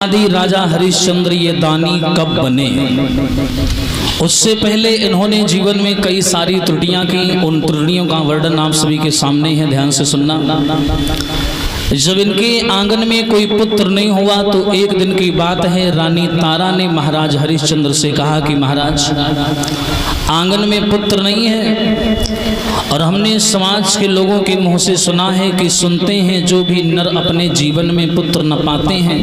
आदि राजा हरिश्चंद्र ये दानी कब बने? उससे पहले इन्होंने जीवन में कई सारी त्रुटियां की। उन त्रुटियों का वर्णन आप सभी के सामने है, ध्यान से सुनना। जब इनके आंगन में कोई पुत्र नहीं हुआ तो एक दिन की बात है, रानी तारा ने महाराज हरिश्चंद्र से कहा कि महाराज, आंगन में पुत्र नहीं है और हमने समाज के लोगों के मुंह से सुना है कि सुनते हैं जो भी नर अपने जीवन में पुत्र न पाते हैं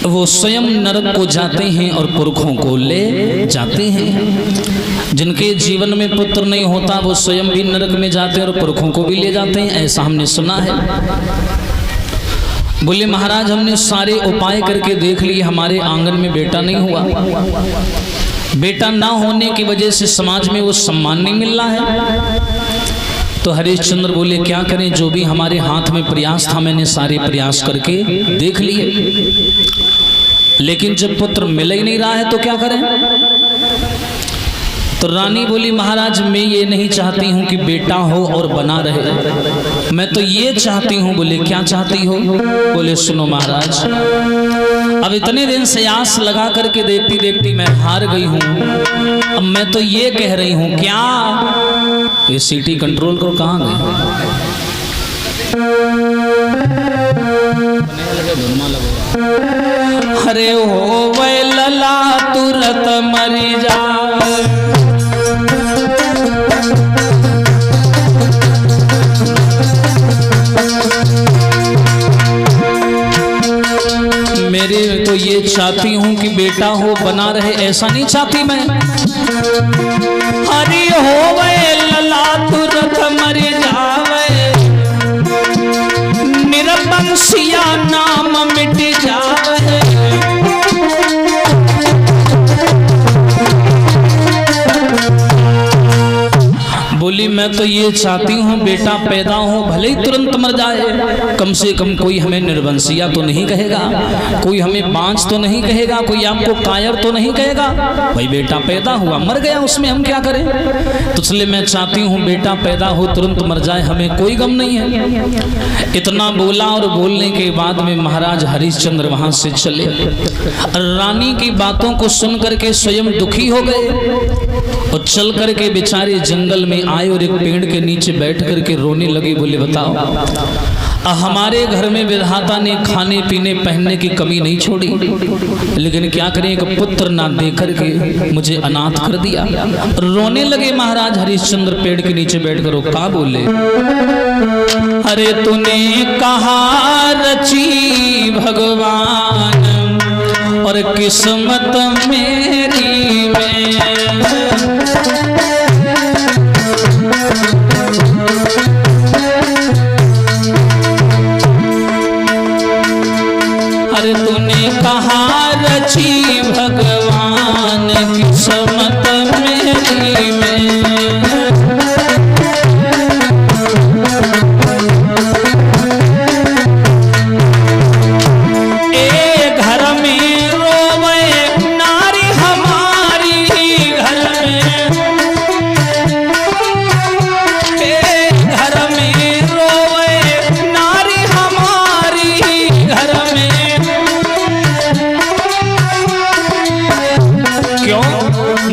वो स्वयं नरक को जाते हैं और पुरखों को ले जाते हैं। जिनके जीवन में पुत्र नहीं होता वो स्वयं भी नरक में जाते हैं और पुरखों को भी ले जाते हैं, ऐसा हमने सुना है। बोले महाराज, हमने सारे उपाय करके देख लिए, हमारे आंगन में बेटा नहीं हुआ। बेटा ना होने की वजह से समाज में वो सम्मान नहीं मिल रहा है। तो हरिश्चंद्र बोले क्या करें, जो भी हमारे हाथ में प्रयास था मैंने सारे प्रयास करके देख लिए, लेकिन जब पुत्र मिल ही नहीं रहा है तो क्या करें। तो रानी बोली महाराज, मैं ये नहीं चाहती हूँ कि बेटा हो और बना रहे, मैं तो ये चाहती हूँ। बोले क्या चाहती हो? बोले सुनो महाराज, अब इतने दिन से आस लगा करके देखती देखती मैं हार गई हूँ। अब मैं तो ये कह रही हूँ, क्या ये सीटी कंट्रोल करो, कहाँ गए? अरे हो वे लला तुरंत मरी जा, मेरे तो ये चाहती हूँ कि बेटा हो बना रहे, ऐसा नहीं चाहती मैं। हरि होवे लला तुरंत मर जावे, निरबंसिया नाम मिट जावे। बोली मैं तो ये चाहती हूँ बेटा पैदा हो, भले ही तुरंत मर जाए, कम से कम कोई हमें निर्वंशिया तो नहीं कहेगा, कोई हमें बांझ तो नहीं कहेगा, कोई आपको कायर तो नहीं कहेगा। भाई बेटा पैदा हुआ, मर गया, उसमें हम क्या करें। तो इसलिए मैं चाहती हूँ बेटा पैदा हो, तुरंत मर जाए, हमें कोई गम नहीं है। इतना बोला और बोलने के बाद में महाराज हरिश्चंद्र वहां से चले। रानी की बातों को सुन करके स्वयं दुखी हो गए और चल करके बेचारे जंगल में आए और एक पेड़ के नीचे बैठ करके रोने लगे। बोले बताओ, हमारे घर में विधाता ने खाने पीने पहनने की कमी नहीं छोड़ी, लेकिन क्या करें, एक पुत्र ना दे करके मुझे अनाथ कर दिया। रोने लगे महाराज हरिश्चंद्र पेड़ के नीचे बैठकर। क्या बोले? अरे तूने कहा रची भगवान और किस्मत मेरी में, अरे तूने कहा रची भगवान किस्मत मेरी में, ए घर में रोवे नारी हमारी, घर में ए घर में रोवे नारी हमारी, घर में क्यों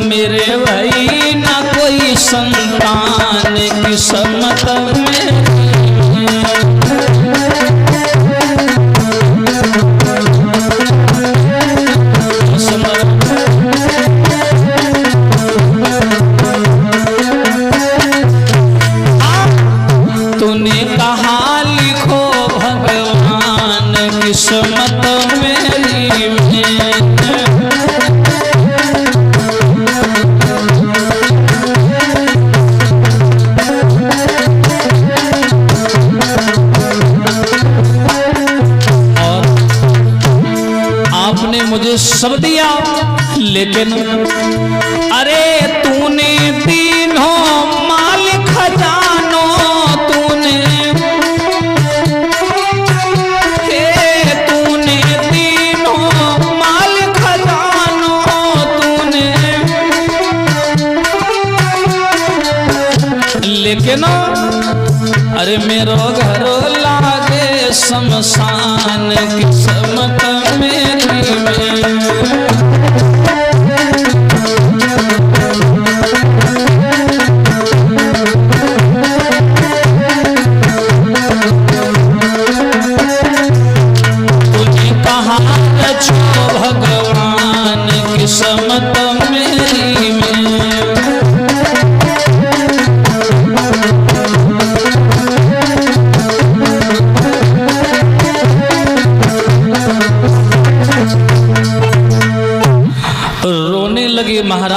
मेरे भाई ना कोई संतान किस्मत में। तूने कहा लिखो भगवान किस्मत मेरी में, मुझे सब दिया, लेकिन अरे तूने तीनों माल खजानो, तूने तीनों माल खजानो, तूने लेकिन अरे मेरो घर लागे शमशान किस्मत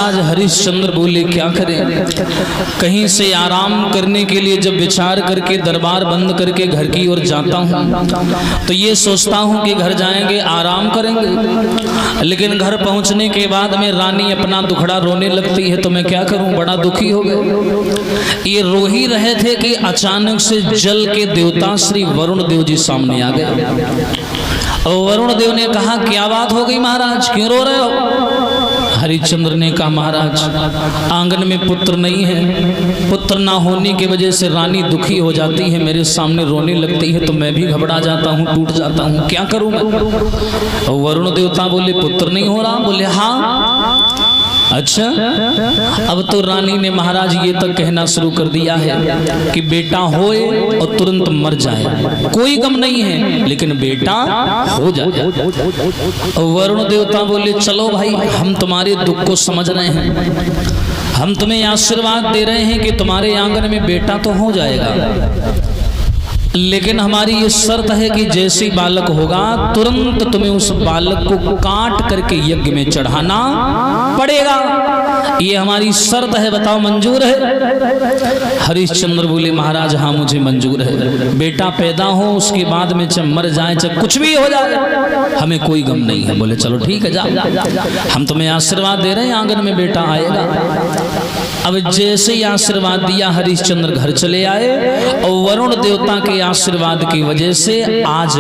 महाराज हरिश्चंद्र बोले क्या करें, कहीं से आराम करने के लिए जब विचार करके दरबार बंद करके घर की ओर जाता हूँ तो ये सोचता हूँ कि घर जाएंगे आराम करेंगे, लेकिन घर पहुँचने के बाद में रानी अपना दुखड़ा रोने लगती है तो मैं क्या करूँ, बड़ा दुखी हो गया। ये रो ही रहे थे कि अचानक से जल के देवता श्री वरुण देव जी सामने आ गए। और वरुण देव ने कहा क्या बात हो गई महाराज, क्यों रो रहे हो? हरिश्चंद्र ने कहा महाराज आंगन में पुत्र नहीं है, पुत्र ना होने की वजह से रानी दुखी हो जाती है, मेरे सामने रोने लगती है तो मैं भी घबरा जाता हूँ, टूट जाता हूँ, क्या करूँ मैं? और वरुण देवता बोले पुत्र नहीं हो रहा? बोले हाँ। अच्छा, अब तो रानी ने महाराज ये तक कहना शुरू कर दिया है कि बेटा होए और तुरंत मर जाए, कोई गम नहीं है, लेकिन बेटा हो जाए। वरुण देवता बोले चलो भाई, हम तुम्हारे दुख को समझ रहे हैं, हम तुम्हें आशीर्वाद दे रहे हैं कि तुम्हारे आंगन में बेटा तो हो जाएगा, लेकिन हमारी ये शर्त है कि जैसे बालक होगा तुरंत तुम्हें उस बालक को काट करके यज्ञ में चढ़ाना पड़ेगा, ये हमारी शर्त है, बताओ मंजूर है? हरिश्चंद्र बोले महाराज हाँ मुझे मंजूर है, बेटा पैदा हो उसके बाद में चाहे मर जाए चाहे कुछ भी हो जाए हमें कोई गम नहीं है। बोले चलो ठीक है, जा हम तुम्हें आशीर्वाद दे रहे हैं, आंगन में बेटा आएगा। अब जैसे ही आशीर्वाद दिया हरिश्चंद्र घर चले आए और वरुण देवता के आशीर्वाद की वजह से आज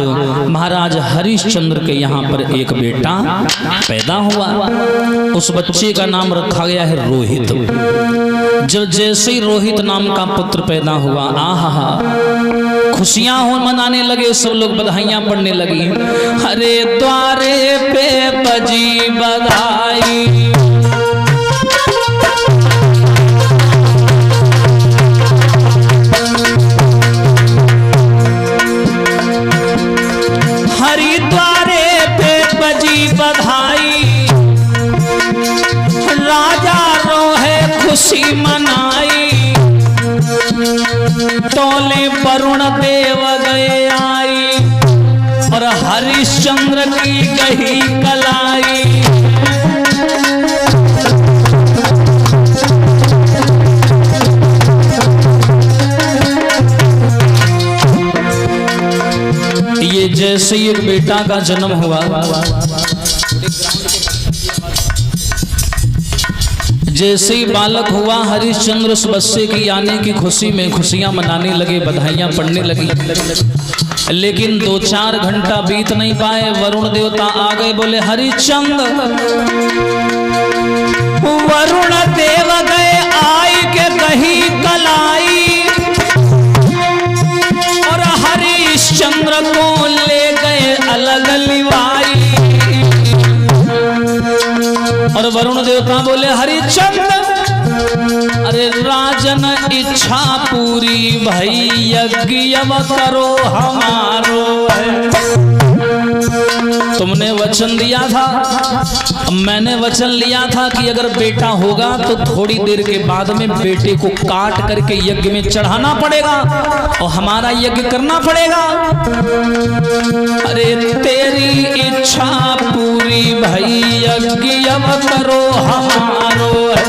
महाराज हरिश्चंद्र के यहाँ पर एक बेटा पैदा हुआ। उस बच्चे का नाम रखा गया है रोहित। जब जैसे ही रोहित नाम का पुत्र पैदा हुआ, आहा खुशियां हो मनाने लगे, सब लोग बधाइयां पढ़ने लगी। हरे द्वारे पे बजी बधाई, हरिद्वारे पे बजी बधाई, राजा रोहे खुशी मनाई, टोले वरुण देव गए आई और हरिश्चंद्र की गही कलाई। ये जैसे एक बेटा का जन्म हुआ, जैसे ही बालक हुआ हरिश्चंद्र उस बच्चे की आने की खुशी में खुशियां मनाने लगे, बधाइयां पढ़ने लगी। लेकिन 2-4 घंटा बीत नहीं पाए, वरुण देवता आ गए, बोले हरिश्चंद्र, वरुण देव गए आई के कही कलाई और हरिश्चंद्र को ले गए अलग लिवाई। और वरुण देवता बोले हरिश्चंद्र, अरे राजन इच्छा पूरी भई, यज्ञ करो हमारो है। तुमने वचन दिया था, मैंने वचन लिया था कि अगर बेटा होगा तो थोड़ी देर के बाद में बेटे को काट करके यज्ञ में चढ़ाना पड़ेगा और हमारा यज्ञ करना पड़ेगा। अरे तेरी इच्छा पूरी भई, यज्ञ करो हमारो है।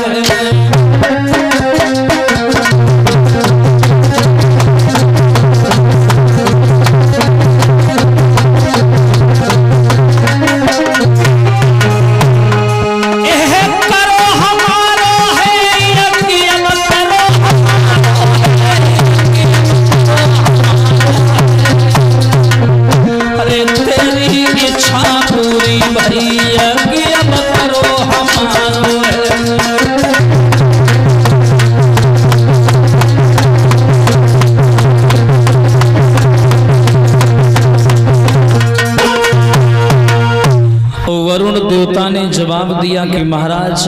वरुण देवता ने जवाब दिया कि महाराज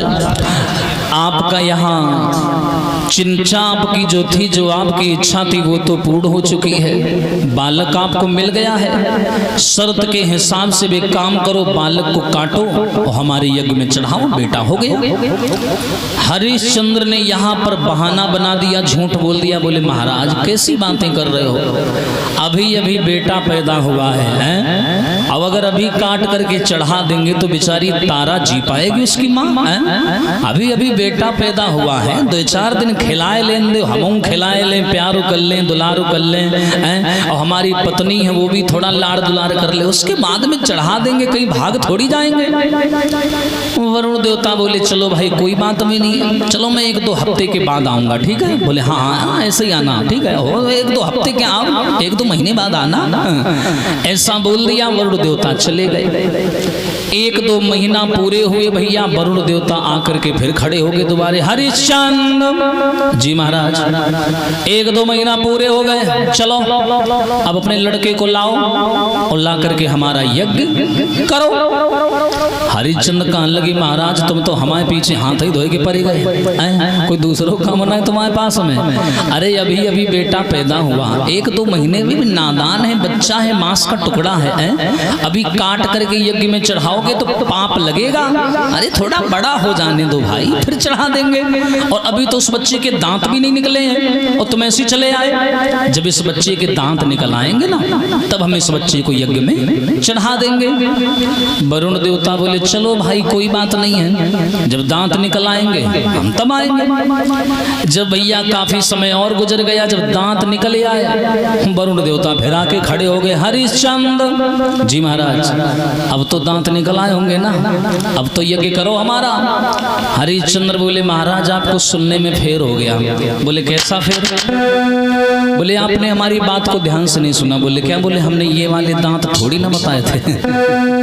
आपका यहाँ चिंचा आपकी जो थी, जो आपकी इच्छा थी, वो तो पूर्ण हो चुकी है। बालक आपको मिल गया है। शर्त के हिसाब से भी काम करो, बालक को काटो और हमारे यज्ञ में चढ़ाओ, बेटा हो गया। हरिश्चंद्र ने यहाँ पर बहाना बना दिया, झूठ बोल दिया। बोले महाराज कैसी बातें कर रहे हो, अभी अभी बेटा पैदा हुआ है। अब अगर अभी काट करके चढ़ा देंगे तो बेचारी तारा जी पाएगी उसकी माँ? अभी अभी बेटा पैदा हुआ है, 2-4 दिन खिलाए लें दे, हम खिलाए लें, प्यारो कर लें, दुलारो कर लें, और हमारी पत्नी है वो भी थोड़ा लाड़ दुलार कर ले, उसके बाद में चढ़ा देंगे, कहीं भाग थोड़ी जाएंगे। वरुण देवता बोले चलो भाई कोई बात भी नहीं, चलो मैं 1-2 हफ्ते के बाद आऊंगा, ठीक है? बोले हाँ हाँ ऐसे ही आना, ठीक है? हो 1-2 हफ्ते के आओ, 1-2 महीने बाद आना। ऐसा बोल दिया, वरुण देवता चले गए। 1-2 महीना पूरे हुए भैया, वरुण देवता आकर के फिर खड़े हो गए दोबारे। हरिश्चंद्र जी महाराज 1-2 महीना पूरे हो गए, चलो अब अपने लड़के को लाओ और ला करके हमारा यज्ञ करो। हरिश्चंद्र कहने लगे महाराज तुम तो हमारे पीछे हाथ ही धोए के पड़े गए, कोई दूसरों का मना है तुम्हारे पास में? अरे अभी अभी बेटा पैदा हुआ, 1-2 महीने में नादान है, बच्चा है, मांस का टुकड़ा है, अभी काट करके यज्ञ में चढ़ाओगे तो पाप लगेगा। अरे थोड़ा बड़ा हो जाने दो भाई, फिर चढ़ा देंगे। और अभी तो उस बच्चे के दांत भी नहीं निकले हैं और तुम ऐसे चले आए। जब इस बच्चे के दांत निकल आएंगे ना, तब हम इस बच्चे को यज्ञ में चढ़ा देंगे। वरुण देवता बोले चलो भाई कोई बात नहीं है, जब दांत निकल आएंगे हम तब आएंगे। जब भैया काफी समय और गुजर गया, जब दांत निकले आए, वरुण देवता फिर आके खड़े हो गए। हरिश्चंद्र जी महाराज अब तो दांत निकल आए होंगे ना, अब तो यज्ञ करो हमारा। हरिश्चंद्र बोले महाराज आपको सुनने में फेर हो गया। बोले कैसा फेर? बोले आपने हमारी बात को ध्यान से नहीं सुना। बोले क्या? बोले हमने ये वाले दांत थोड़ी ना बताए थे।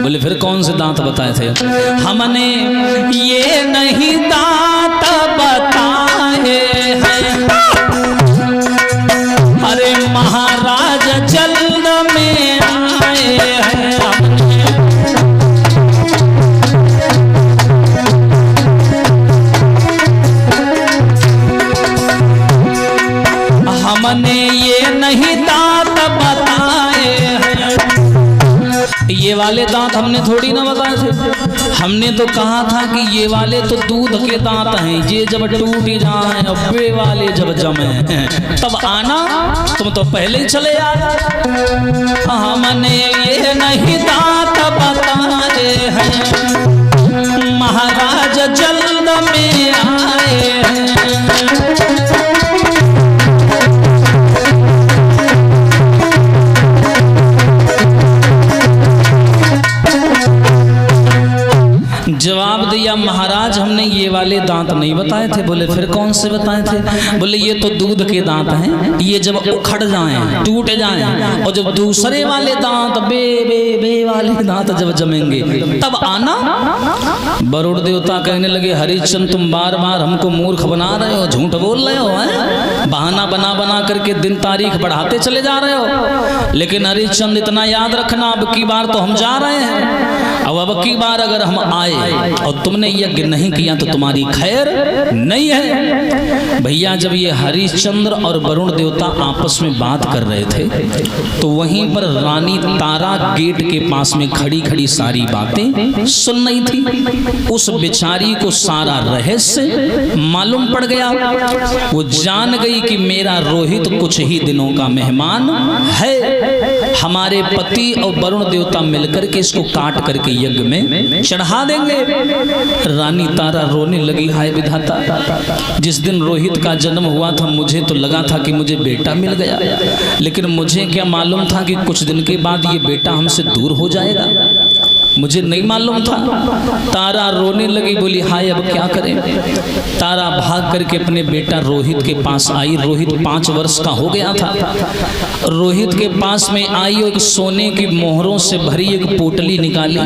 बोले फिर कौन से दांत बताए थे? हमने ये नहीं दांत बताए हैं, अरे महाराज जल्द में आए हैं। हमने ये नहीं दांत बताए हैं, ये वाले दांत हमने थोड़ी ना बताए थे। हमने तो कहा था कि ये वाले तो दूध के दांत हैं, ये जब टूट जाए और वे वाले जब जमे तब आना, तुम तो पहले ही चले आए। हमने ये नहीं दांत बताए हैं, महाराज जल्द में आए हैं। जवाब दिया महाराज हमने ये वाले दांत नहीं बताए थे। बोले फिर कौन से बताए थे? बोले ये तो दूध के दांत हैं, ये जब उखड़ जाएं, टूट जाएं, और जब दूसरे वाले दांत बे वाले दांत जब जमेंगे तब आना। वरुण देवता कहने लगे हरिश्चंद्र तुम बार बार हमको मूर्ख बना रहे हो, झूठ बोल रहे हो, बहाना बना बना करके दिन तारीख बढ़ाते चले जा रहे हो। लेकिन हरिश्चंद्र इतना याद रखना, अब की बार तो हम जा रहे हैं, अब की बार अगर हम आए और तुमने यज्ञ नहीं किया तो तुम्हारी खैर नहीं है। भैया जब ये हरिश्चंद्र और वरुण देवता आपस में बात कर रहे थे तो वहीं पर रानी तारा गेट के पास में खड़ी खड़ी सारी बातें सुन रही थी। उस बेचारी को सारा रहस्य मालूम पड़ गया। वो जान गई कि मेरा रोहित कुछ ही दिनों का मेहमान है, हमारे पति और वरुण देवता मिलकर के इसको काट करके यज्ञ में चढ़ा देंगे। रानी तारा रोने लगी, हाय विधाता, जिस दिन रोहित का जन्म हुआ था मुझे तो लगा था कि मुझे बेटा मिल गया, लेकिन मुझे क्या मालूम था कि कुछ दिन के बाद ये बेटा हमसे दूर हो जाएगा, मुझे नहीं मालूम था। तारा रोने लगी, बोली हाय अब क्या करें। तारा भाग करके अपने बेटा रोहित के पास आई। रोहित 5 वर्ष का हो गया था। रोहित के पास में आई और सोने की मोहरों से भरी एक पोटली निकाली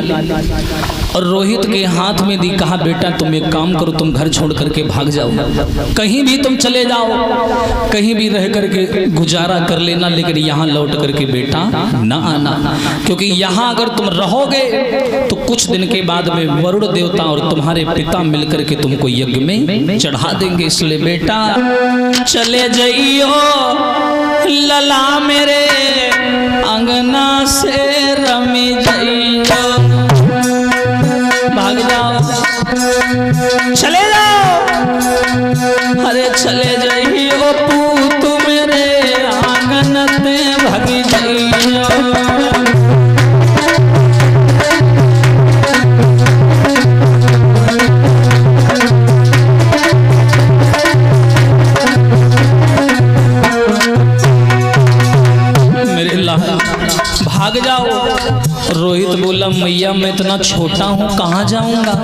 और रोहित के हाथ में दी। कहा बेटा तुम एक काम करो, तुम घर छोड़ करके भाग जाओ, कहीं भी तुम चले जाओ, कहीं भी रह करके गुजारा कर लेना, लेकिन यहाँ लौट करके बेटा न आना, क्योंकि यहाँ अगर तुम रहोगे तो कुछ दिन के बाद में वरुण देवता और तुम्हारे पिता मिलकर के तुमको यज्ञ में चढ़ा देंगे। इसलिए बेटा चले जाइयो लला मेरे अंगना से रमी जाइयो, भाग जाओ चले जाओ, अरे चले जाइयो पूत मेरे आंगन ते भाग जाइयो। भाग जाओ। रोहित बोला मैया मैं इतना छोटा हूँ कहाँ जाऊंगा।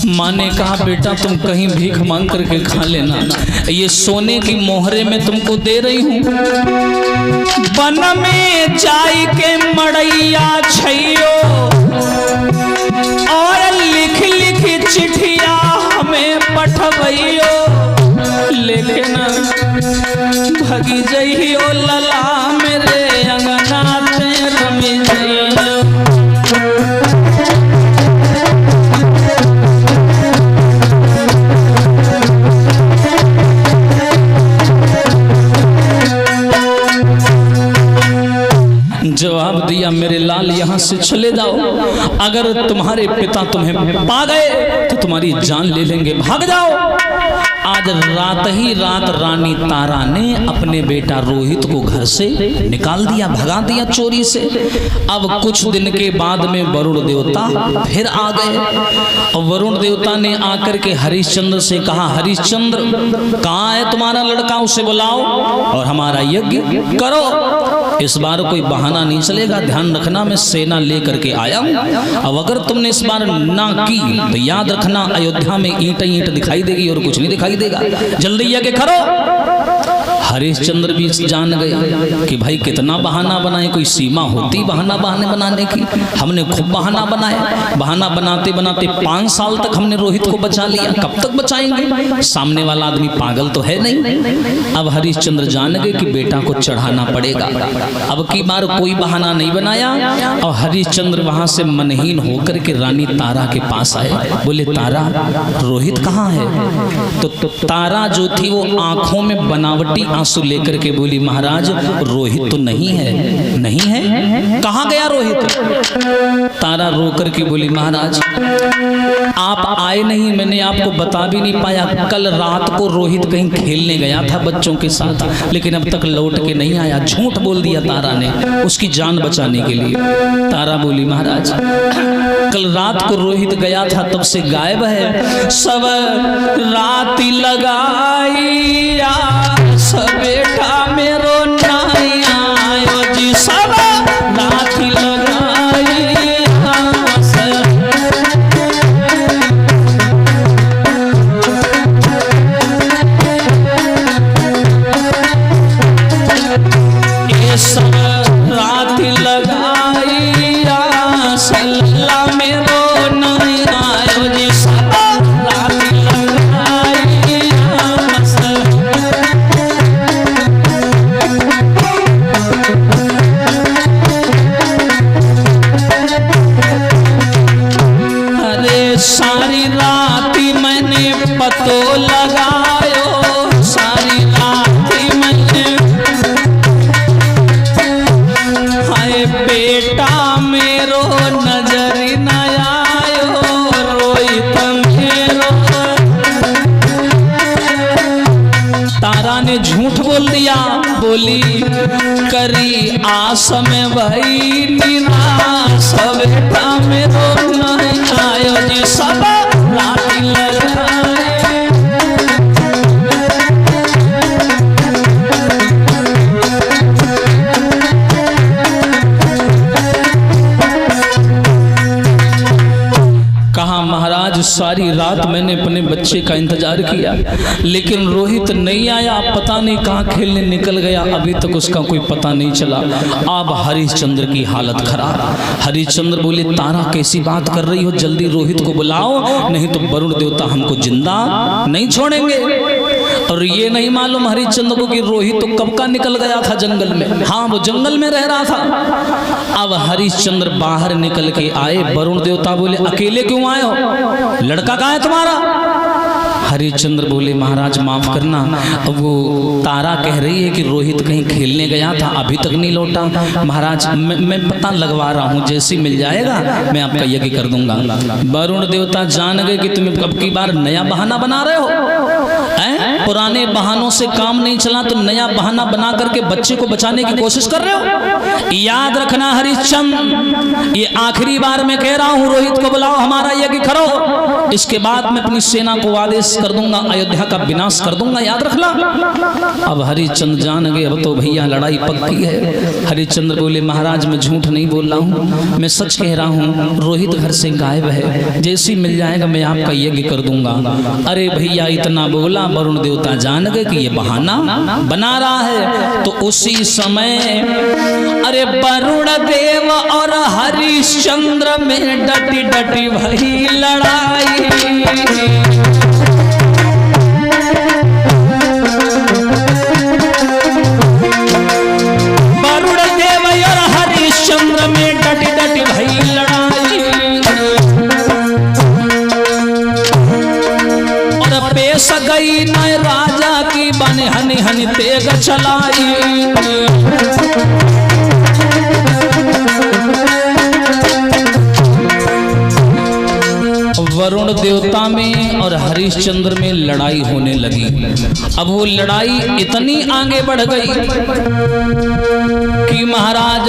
माँ ने कहा बेटा तुम कहीं भीख मांग करके खा लेना, ये सोने की मोहरे में तुमको दे रही हूँ। वन में जाई के मड़ैया छैयो और लिख लिख चिट्ठिया हमें पठवैयो, लेकिन भगी जइयो लला मेरे अंगना ते रमी जइयो। जवाब दिया मेरे लाल यहाँ से चले जाओ, अगर तुम्हारे पिता तुम्हें पा गए तो तुम्हारी जान ले लेंगे, भाग जाओ। आज रात ही रात रानी तारा ने अपने बेटा रोहित को घर से निकाल दिया, भगा दिया चोरी से। अब कुछ दिन के बाद में वरुण देवता फिर आ गए और वरुण देवता ने आकर के हरिश्चंद्र से कहा हरिश्चंद्र कहाँ है तुम्हारा लड़का, उसे बुलाओ और हमारा यज्ञ करो। इस बार कोई बहाना नहीं चलेगा, ध्यान रखना मैं सेना लेकर के आया हूँ। अब अगर तुमने इस बार ना की तो याद रखना अयोध्या में ईंट ईंट दिखाई देगी और कुछ नहीं दिखाई देगा, जल्दी यज्ञ करो। हरिश्चंद्र भी जान गए कि भाई कितना बहाना बनाए, कोई सीमा होती बहाना बनाने की। हमने खूब बहाना बनाया, बहाना बनाते बनाते 5 साल तक हमने रोहित को बचा लिया, कब तक बचाएंगे, सामने वाला आदमी पागल तो है नहीं। अब हरिश्चंद्र जान गए कि बेटा को चढ़ाना पड़ेगा। अब की बार कोई बहाना नहीं बनाया और हरिश्चंद्र वहां से मनहीन होकर के रानी तारा के पास आए। बोले तारा रोहित कहाँ है? तो तारा जो थी वो आंखों में बनावटी आंसू लेकर के बोली महाराज रोहित तो नहीं है। नहीं है? कहाँ गया रोहित? तारा रो करके बोली महाराज आप आए नहीं, मैंने आपको बता भी नहीं पाया। कल रात को रोहित कहीं खेलने गया था बच्चों के साथ, लेकिन अब तक लौट के नहीं आया। झूठ बोल दिया तारा ने उसकी जान बचाने के लिए। तारा बोली महाराज कल रात को रोहित गया था तब से गायब है। सब राती लगाइया सब बेटा मेरो नहीं आयो जी, सब राती लगाइया सब राती लगाइया सल्ला मेरो नहीं आयो जी, सब राती सारी राती मैंने पतो लगायो, सारी राती मैंने हाय बेटा मेरो नजर न आयो, रोहित मेरो। तारा ने झूठ बोल दिया, बोली करी आस में भई निराश, बेटा मेरो नहीं आयो जी, सब राती लगाए। कहा महाराज सारी रात मैंने अपने बच्चे का इंतजार किया लेकिन रोहित नहीं आया, पता नहीं कहाँ खेलने निकल गया, अभी तक उसका कोई पता नहीं चला। अब हरिश्चंद्र की हालत खराब। हरिश्चंद्र बोले तारा कैसी बात कर रही हो, जल्दी रोहित को बुलाओ नहीं तो वरुण देवता हमको जिंदा नहीं छोड़ेंगे। और ये नहीं मालूम हरिश्चंद्र को कि रोहित तो कब का निकल गया था जंगल में। हाँ, वो जंगल में रह रहा था। अब हरिश्चंद्र बाहर निकल के आए। वरुण देवता बोले अकेले क्यों आए हो, लड़का कहाँ है तुम्हारा? हरिश्चंद्र बोले महाराज माफ करना, अब वो तारा कह रही है कि रोहित कहीं खेलने गया था, अभी तक नहीं लौटा। महाराज मैं पता लगवा रहा हूँ, जैसे मिल जाएगा मैं आपका यज्ञ कर दूंगा। वरुण देवता जान गए कि तुम अब की बार नया बहाना बना रहे हो। पुराने बहानों से काम नहीं चला तो नया बहाना बना करके बच्चे को बचाने की कोशिश कर रहे हो। याद रखना हरिश्चंद्र, ये आखिरी बार मैं कह रहा हूँ, रोहित को बुलाओ, हमारा यज्ञ करो, इसके बाद मैं अपनी सेना को आदेश कर दूंगा, अयोध्या का विनाश कर दूंगा, याद रखना। अब हरिश्चंद्र जान गए अब तो भैया लड़ाई पक्की है। हरिश्चंद्र बोले महाराज मैं झूठ नहीं बोल रहा हूँ, मैं सच कह रहा हूँ, रोहित घर से गायब है, जैसे मिल जाएगा मैं आपका यज्ञ कर दूंगा। अरे भैया इतना बोला, वरुण देवता जान गए कि ये बहाना बना रहा है। तो उसी समय अरे वरुण देव और हरिश्चंद्र में डटी डटी भई लड़ाई। वरुण देव और हरिश्चंद्र में डटी डटी भई लड़ाई। और पेश गई न राजा की बन हनि हनि तेग चलाई। वरुण देवता में और हरिश्चंद्र में लड़ाई होने लगी। अब वो लड़ाई इतनी आगे बढ़ गई कि महाराज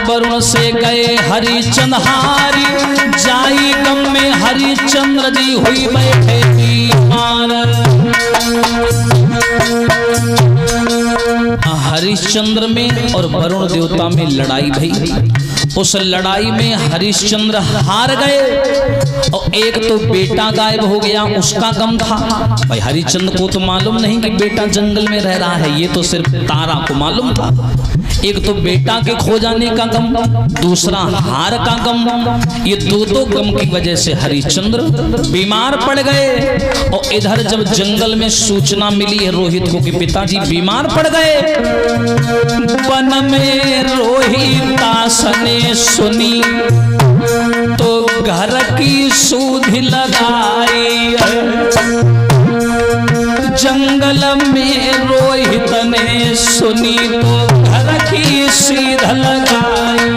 वरुण से गए हरिश्चंद्र हारी, जाई गम में हरिश्चंद्र जी हुई बैठे हरिश्चंद्र में और वरुण देवता में लड़ाई भई। उस लड़ाई में हरिश्चंद्र हार गए और एक तो बेटा गायब हो गया, उसका गम था। भाई हरिश्चंद्र को तो मालूम नहीं कि बेटा जंगल में रह रहा है, ये तो सिर्फ तारा को मालूम था। एक तो बेटा के खो जाने का गम, दूसरा हार का गम। ये दो गम की वजह से हरिश्चंद्र बीमार पड़ गए। और इधर जब जंगल में सूचना मिली है रोहित को कि पिताजी बीमार पड़ गए, वन में रोहितास ने सुनी तो घर की सूधि लगाई। जंगल में रोहित ने सुनी तो घर की सीध लगाई।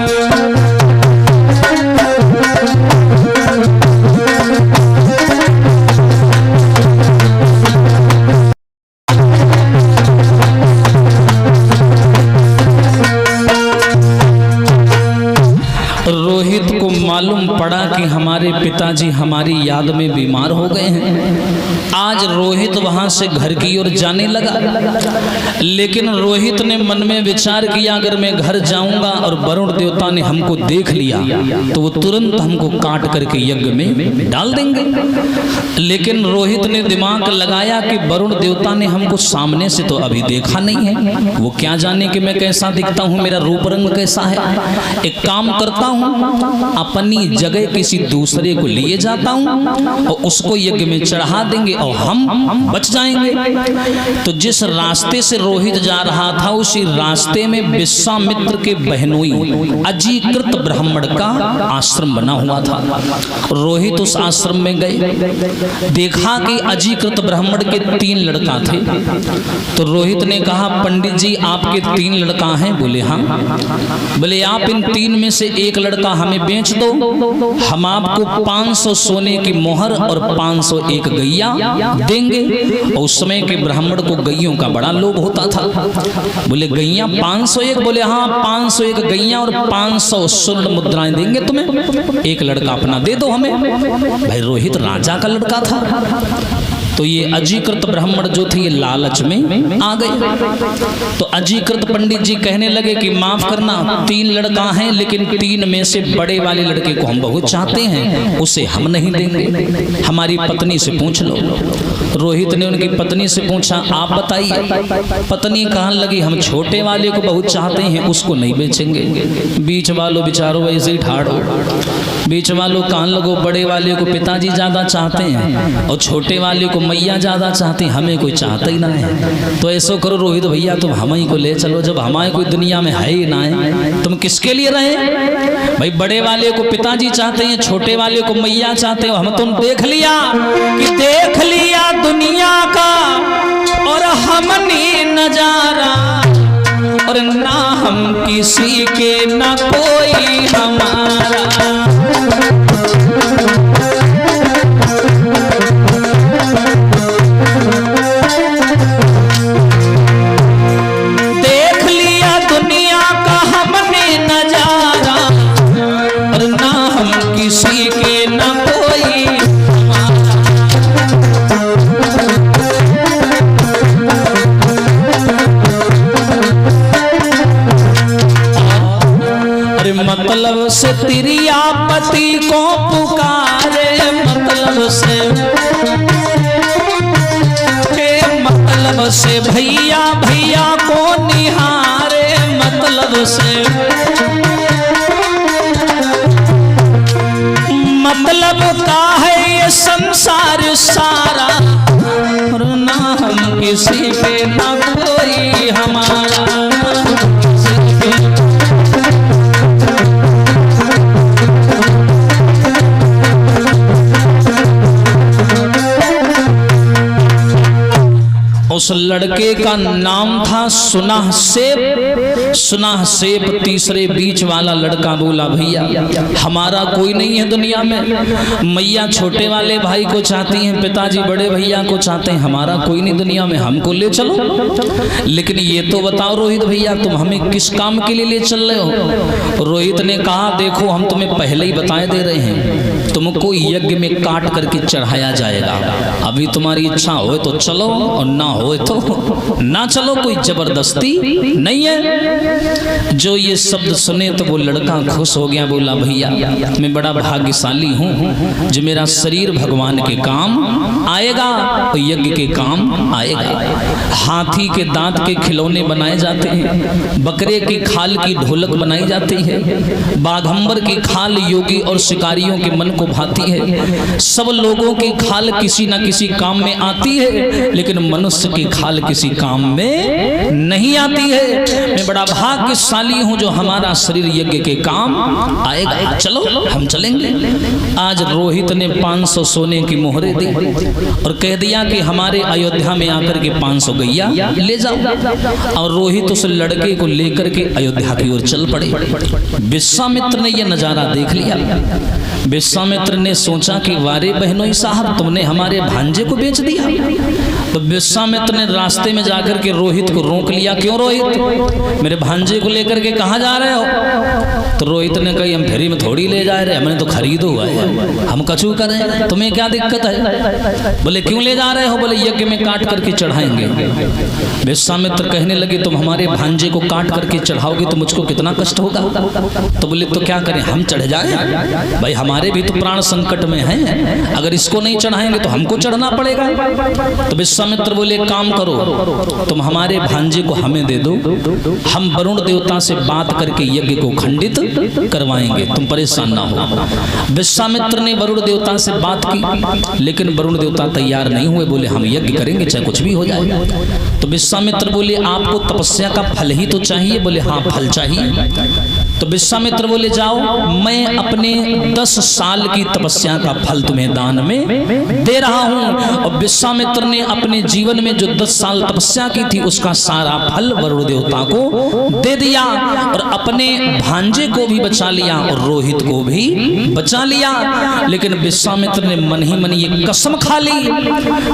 रोहित को मालूम पड़ा कि हमारे पिताजी हमारी याद में बीमार हो गए हैं। आज रोहित वहां से घर की ओर जाने लगा, लेकिन रोहित ने मन में विचार किया अगर मैं घर जाऊंगा और वरुण देवता ने हमको देख लिया तो वो तुरंत हमको काट करके यज्ञ में डाल देंगे। लेकिन रोहित ने दिमाग लगाया कि वरुण देवता ने हमको सामने से तो अभी देखा नहीं है, वो क्या जाने कि मैं कैसा दिखता हूँ, मेरा रूप रंग कैसा है। एक काम करता हूँ, अपनी जगह किसी दूसरे को लिए जाता हूँ और उसको यज्ञ में चढ़ा देंगे और हम बच जाएंगे। तो जिस रास्ते से रोहित जा रहा था उसी रास्ते में विश्वामित्र के बहनोई अजीकृत ब्राह्मण का आश्रम बना हुआ था। रोहित उस आश्रम में गए, देखा कि अजीकृत ब्राह्मण के 3 लड़का थे। तो रोहित ने कहा पंडित जी आपके 3 लड़का हैं? बोले हाँ। बोले आप इन 3 में से एक लड़का हमें बेच दो, हम आपको 500 सोने की मोहर और 501 गैया देंगे। और उस समय के ब्राह्मण को गैयों का बड़ा लोभ होता था। बोले गैया 501? बोले हाँ 501 गैया और 500 स्वर्ण मुद्राएं देंगे तुम्हें, एक लड़का अपना दे दो हमें। भाई रोहित राजा का लड़का था। तो ये अजीकृत ब्राह्मण जो थे ये लालच में आ गए। तो अजीकृत पंडित जी कहने लगे कि माफ करना 3 लड़का हैं, लेकिन 3 में से बड़े वाले लड़के को हम बहुत चाहते हैं, उसे हम नहीं देंगे, हमारी पत्नी से पूछ लो। रोहित ने उनकी पत्नी से पूछा आप बताइए। पत्नी कहने लगी हम छोटे वाले को बहुत चाहते हैं, उसको नहीं बेचेंगे। बीच वालों बेचारों वैसे ही ठाड़ हो। बीच वालों कहने लगो बड़े वाले को पिताजी ज्यादा चाहते हैं और छोटे वाले को मैया ज्यादा चाहती, हमें कोई चाहता ही ना है। तो ऐसा करो रोहित भैया, तुम हम ही को ले चलो, जब हमारे कोई दुनिया में है ही ना है, तुम किसके लिए रहे भाई? बड़े वाले को पिताजी चाहते हैं, छोटे वाले को मैया चाहते हो। हम तुम देख लिया कि देख लिया दुनिया का और हमने नजारा, और ना हम किसी के ना कोई हमारा। देख लिया दुनिया का हमने नजारा, और ना हम किसी के ना कोई हमारा। मतलब से तिरिया पति को पुकारे, मतलब से भैया भैया को निहारे, मतलब का है ये संसार सारा, और ना हम किसी पे ना कोई हमारा। उस लड़के का नाम था सुनाह सेब। सुनाह सेब तीसरे बीच वाला लड़का बोला, भैया हमारा कोई नहीं है दुनिया में। मैया छोटे वाले भाई को चाहती हैं, पिताजी बड़े भैया को चाहते हैं, हमारा कोई नहीं दुनिया में, हमको ले चलो। लेकिन ये तो बताओ रोहित भैया, तुम हमें किस काम के लिए ले चल रहे हो? रोहित ने कहा, देखो हम तुम्हें पहले ही बताए दे रहे हैं, तुमको यज्ञ में काट करके चढ़ाया जाएगा। अभी तुम्हारी इच्छा हो तो चलो, और ना हो तो ना चलो, कोई जबरदस्ती नहीं है। जो ये शब्द सुने तो वो लड़का खुश हो गया, बोला भैया मैं बड़ा भाग्यशाली हूँ जो मेरा शरीर भगवान के काम आएगा, तो यज्ञ के काम आएगा। हाथी के दांत के खिलौने बनाए जाते हैं, बकरे की खाल की ढोलक बनाई जाती है, बाघंबर की खाल योगी और शिकारियों के मन को भाती है। सब लोगों की खाल किसी न किसी काम में आती है, लेकिन मनुष्य की खाल किसी काम में नहीं आती है। मैं बड़ा भाग्यशाली हूं जो हमारा शरीर यज्ञ के काम आएगा, चलो हम चलेंगे। आज रोहित ने 500 सोने की मोहरें दी और कह दिया कि हमारे अयोध्या में आकर के 500 गैया ले जाओ। और रोहित उस लड़के को लेकर के अयोध्या की ओर चल पड़े। विश्वामित्र ने यह नजारा देख लिया। विश्वामित्र ने सोचा कि वारे बहनों साहब, तुमने हमारे भांजे को बेच दिया। तो विश्वामित्र ने रास्ते में जाकर के रोहित को रोक लिया। क्यों रोहित, मेरे भांजे को लेकर के कहाँ जा रहे हो? तो रोहित ने कही, हम फेरी में थोड़ी ले जा रहे, हमने तो खरीदो हुआ है, हम कछु करें, तुम्हें क्या दिक्कत है? बोले क्यों ले जा रहे हो? बोले यज्ञ में काट करके चढ़ाएंगे। विश्वामित्र कहने लगे, तुम हमारे भांजे को काट करके चढ़ाओगे तो मुझको कितना कष्ट होगा। तो बोले तो क्या करें, हम चढ़ जाए? भाई हमारे भी तो प्राण संकट में हैं, अगर इसको नहीं चढ़ाएंगे तो हमको चढ़ना पड़ेगा। तो विश्वामित्र बोले, काम करो, तुम हमारे भांजे को हमें दे दो, हम वरुण देवता से बात करके यज्ञ को खंडित करवाएंगे, तुम परेशान ना हो। विश्वामित्र ने वरुण देवता से बात की, लेकिन वरुण देवता तैयार नहीं हुए। बोले हम यज्ञ करेंगे चाहे कुछ भी हो जाए। तो विश्वामित्र बोले, आपको तपस्या का फल ही तो चाहिए। बोले हाँ, फल चाहिए। तो विश्वामित्र बोले, जाओ मैं अपने 10 साल की तपस्या का फल तुम्हें दान में दे रहा हूं। और विश्वामित्र ने अपने जीवन में जो 10 साल तपस्या की थी उसका सारा फल वरुण देवता को दे दिया, और अपने भांजे को भी बचा लिया और रोहित को भी बचा लिया। लेकिन विश्वामित्र ने मन ही मन ये कसम खा ली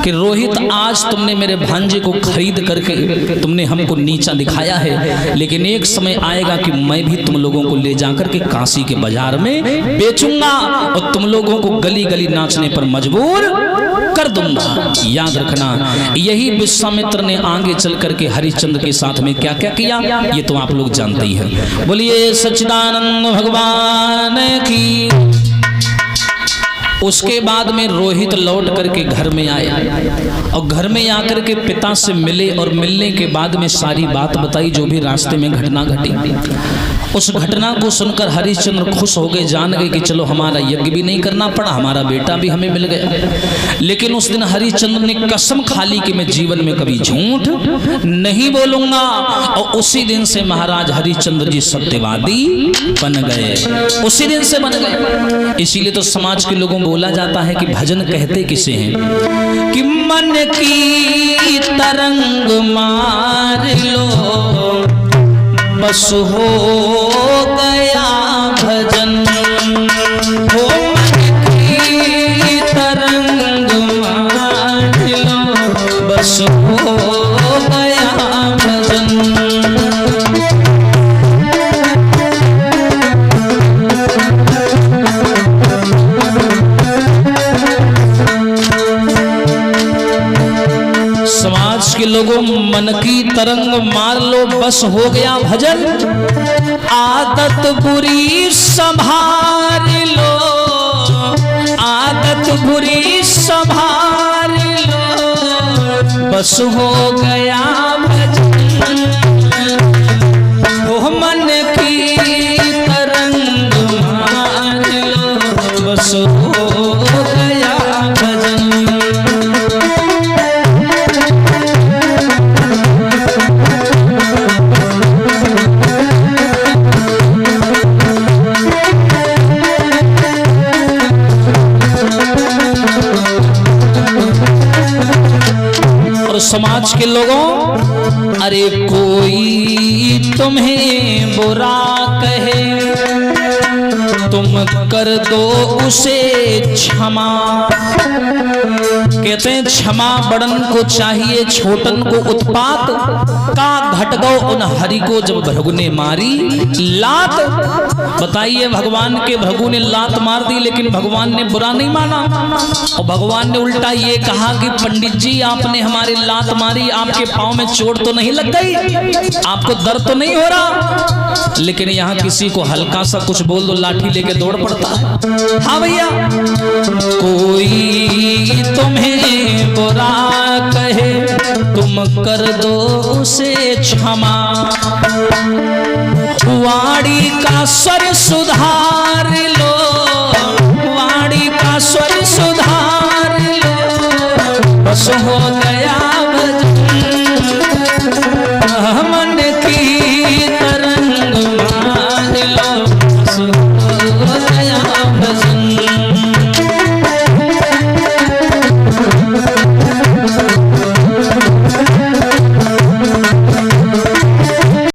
कि रोहित, आज तुमने मेरे भांजे को खरीद करके तुमने हमको नीचा दिखाया है, लेकिन एक समय आएगा कि मैं भी तुम लोगों को ले जाकर के काशी के बाजार में बेचूंगा और तुम लोगों को गली गली नाचने पर मजबूर कर दूंगा। याद रखना, यही विश्वामित्र ने आगे चल करके हरिश्चंद्र के साथ में क्या क्या किया ये तो आप लोग जानते ही हैं। बोलिए सच्चिदानंद भगवान की। उसके बाद में रोहित लौट करके घर में आया और घर में आकर के पिता से मिले और मिलने के बाद में सारी बात बताई, जो भी रास्ते में घटना घटी। उस घटना को सुनकर हरिश्चंद्र खुश हो गए, जान गए कि चलो हमारा यज्ञ भी नहीं करना पड़ा, हमारा बेटा भी हमें मिल गया। लेकिन उस दिन हरिश्चंद्र ने कसम खा ली कि मैं जीवन में कभी झूठ नहीं बोलूंगा, और उसी दिन से महाराज हरिश्चंद्र जी सत्यवादी बन गए, उसी दिन से बन गए। इसीलिए तो समाज के लोगों बोला जाता है कि भजन कहते किसे हैं कि मन की तरंग मार लो बस हो गया भजन, हो मन की तरंग मार लो बस हो गया भजन। समाज के लोगों मन की तरंग मार लो बस हो गया भजन, आदत बुरी संभाल लो, आदत बुरी संभाल लो बस हो गया भजन, हो मन की तरंग मार लो बस हो गया भजन। समाज के लोगों, अरे कोई तुम्हें बुरा कहे तुम कर दो उसे क्षमा, कहते हैं क्षमा बड़न को चाहिए छोटन को उत्पात, का घट गो उन हरि को जब भृगु ने मारी लात। बताइए भगवान के भृगु ने लात मार दी लेकिन भगवान ने बुरा नहीं माना, और भगवान ने उल्टा ये कहा कि पंडित जी आपने हमारी लात मारी, आपके पांव में चोट तो नहीं लग गई, आपको दर्द तो नहीं हो रहा, लेकिन यहाँ किसी को हल्का सा कुछ बोल दो लाठी लेके दौड़ पड़ता है। हाँ भैया, कोई तुम्हें बुरा कहे तुम कर दो उसे क्षमा, वाणी का स्वर सुधार लो, वाणी का स्वर सुधार लो बस हो गया